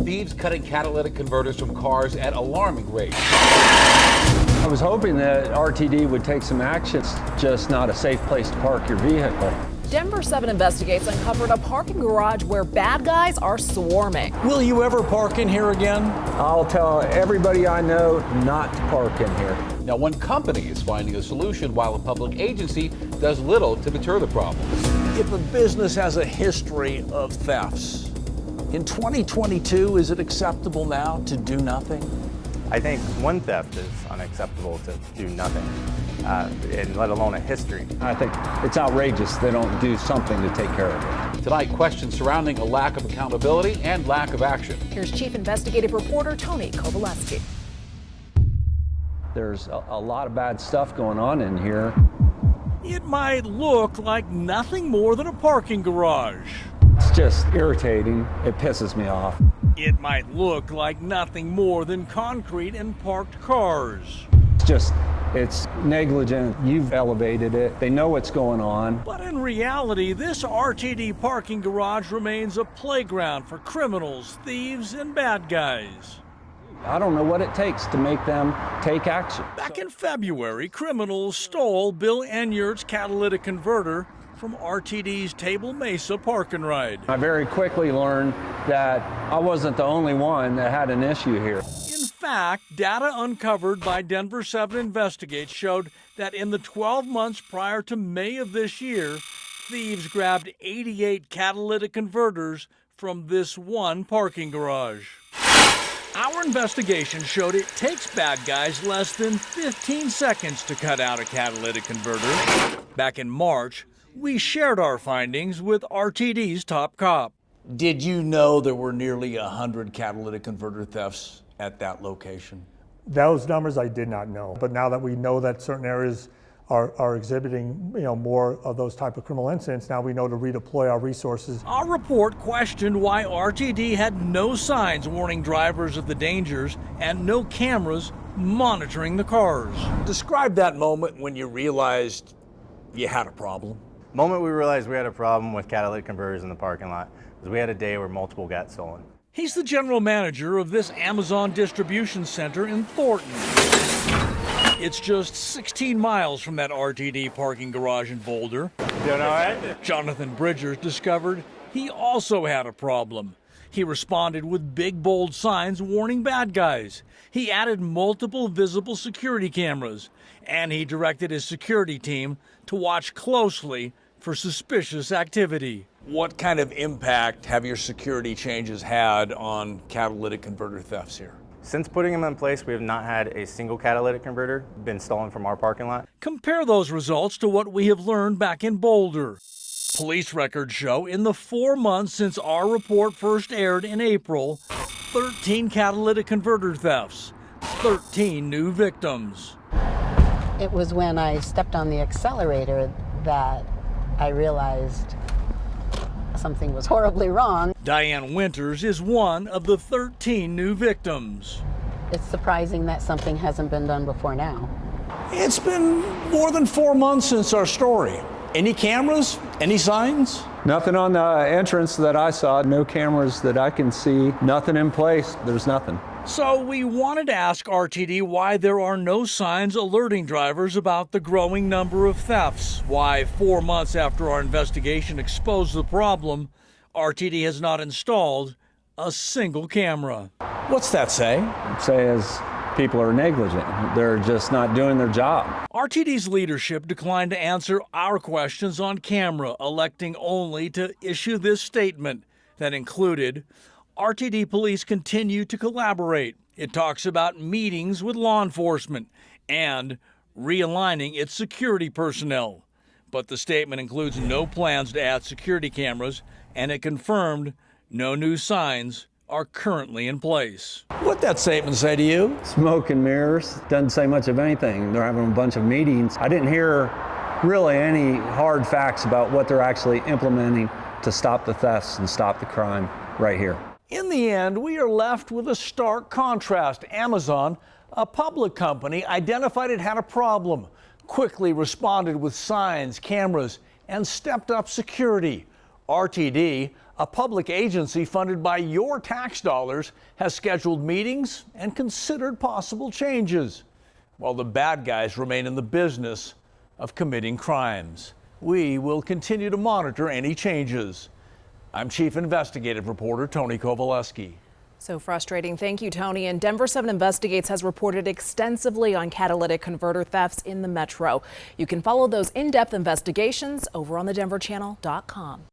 Thieves cutting catalytic converters from cars at alarming rates. I was hoping that RTD would take some action. It's just not a safe place to park your vehicle. Denver7 Investigates uncovered a parking garage where bad guys are swarming. Will you ever park in here again? I'll tell everybody I know not to park in here. Now, one company is finding a solution while a public agency does little to deter the problem. If a business has a history of thefts, in 2022, is it acceptable now to do nothing? I think one theft is unacceptable to do nothing, and let alone a history. I think it's outrageous they don't do something to take care of it. Tonight, questions surrounding a lack of accountability and lack of action. Here's Chief Investigative Reporter Tony Kowaleski. There's a lot of bad stuff going on in here. It might look like nothing more than a parking garage. It's just irritating. It pisses me off. It might look like nothing more than concrete and parked cars. It's negligent. You've elevated it. They know what's going on. But in reality, this RTD parking garage remains a playground for criminals, thieves, and bad guys. I don't know what it takes to make them take action. Back in February, criminals stole Bill Enyart's catalytic converter from RTD's Table Mesa Park-N-Ride. I very quickly learned that I wasn't the only one that had an issue here. In fact, data uncovered by Denver7 Investigates showed that in the 12 months prior to May of this year, thieves grabbed 88 catalytic converters from this one parking garage. Our investigation showed it takes bad guys less than 15 seconds to cut out a catalytic converter. Back in March, we shared our findings with RTD's top cop. Did you know there were nearly 100 catalytic converter thefts at that location? Those numbers I did not know, but now that we know that certain areas are exhibiting, more of those type of criminal incidents, now we know to redeploy our resources. Our report questioned why RTD had no signs warning drivers of the dangers and no cameras monitoring the cars. Describe that moment when you realized you had a problem. The moment we realized we had a problem with catalytic converters in the parking lot was we had a day where multiple got stolen. He's the general manager of this Amazon distribution center in Thornton. It's just 16 miles from that RTD parking garage in Boulder. Doing all right? Jonathan Bridgers discovered he also had a problem. He responded with big, bold signs warning bad guys. He added multiple visible security cameras, and he directed his security team to watch closely for suspicious activity. What kind of impact have your security changes had on catalytic converter thefts here? Since putting them in place, we have not had a single catalytic converter been stolen from our parking lot. Compare those results to what we have learned back in Boulder. Police records show in the 4 months since our report first aired in April, 13 catalytic converter thefts, 13 new victims. It was when I stepped on the accelerator that I realized something was horribly wrong. Diane Winters is one of the 13 new victims. It's surprising that something hasn't been done before now. It's been more than 4 months since our story. Any cameras? Any signs? Nothing on the entrance that I saw. No cameras that I can see. Nothing in place. There's nothing. So we wanted to ask RTD why there are no signs alerting drivers about the growing number of thefts. Why 4 months after our investigation exposed the problem, RTD has not installed a single camera. What's that say? It says people are negligent. They're just not doing their job. RTD's leadership declined to answer our questions on camera, electing only to issue this statement that included, RTD police continue to collaborate. It talks about meetings with law enforcement and realigning its security personnel. But the statement includes no plans to add security cameras, and it confirmed no new signs are currently in place. What'd that statement say to you? Smoke and mirrors. Doesn't say much of anything. They're having a bunch of meetings. I didn't hear really any hard facts about what they're actually implementing to stop the thefts and stop the crime right here. In the end, we are left with a stark contrast. Amazon, a public company, identified it had a problem, quickly responded with signs, cameras, and stepped up security. RTD, A public agency funded by your tax dollars has scheduled meetings and considered possible changes, while the bad guys remain in the business of committing crimes. We will continue to monitor any changes. I'm Chief Investigative Reporter Tony Kowaleski. So frustrating. Thank you, Tony. And Denver7 Investigates has reported extensively on catalytic converter thefts in the metro. You can follow those in-depth investigations over on thedenverchannel.com.